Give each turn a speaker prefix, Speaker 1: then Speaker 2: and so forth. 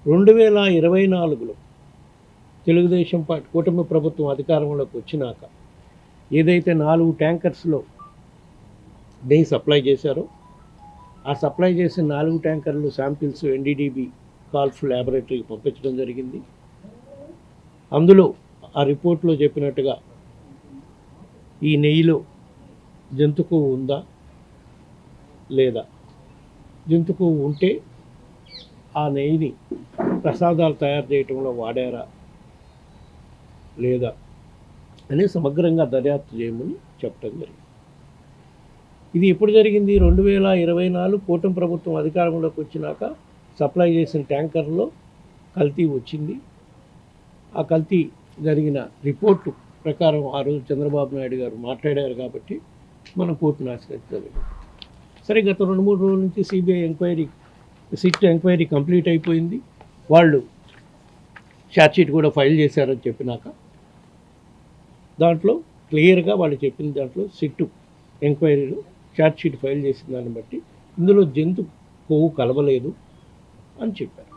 Speaker 1: 2024లో Telugu Desam party కూటమి ప్రభుత్వం అధికారంలోకి వచ్చినాక ఏదైతే 4 ట్యాంకర్స్లో నెయ్యి సప్లై చేశారో ఆ సప్లై చేసిన 4 ట్యాంకర్లు శాంపిల్స్ ఎన్డీడీబీ కాల్ఫ్ ల్యాబొరేటరీకి పంపించడం జరిగింది. అందులో ఆ రిపోర్ట్లో చెప్పినట్టుగా ఈ నెయ్యిలో జంతు కొవ్వు ఉందా లేదా, జంతు కొవ్వు ఉంటే ఆ నెయ్యిని ప్రసాదాలు తయారు చేయటంలో వాడారా లేదా అని సమగ్రంగా దర్యాప్తు చేయమని చెప్పడం జరిగింది. ఇది ఎప్పుడు జరిగింది? 2024 కూటమి ప్రభుత్వం అధికారంలోకి వచ్చినాక సప్లై చేసిన ట్యాంకర్లో కల్తీ వచ్చింది. ఆ కల్తీ జరిగిన రిపోర్టు ప్రకారం ఆ రోజు చంద్రబాబు నాయుడు గారు మాట్లాడారు కాబట్టి మనం కోర్టును ఆశ్రయించలేదు. సరే, గత 2-3 రోజుల నుంచి CBI enquiry, SIT enquiry complete అయిపోయింది. వాళ్ళు ఛార్జ్షీట్ కూడా ఫైల్ చేశారని చెప్పినాక దాంట్లో క్లియర్గా వాళ్ళు చెప్పిన దాంట్లో సిట్టు ఎంక్వైరీలో ఛార్జ్షీట్ ఫైల్ చేసిన దాన్ని బట్టి ఇందులో జంతు కొవ్వు కలవలేదు అని చెప్పారు.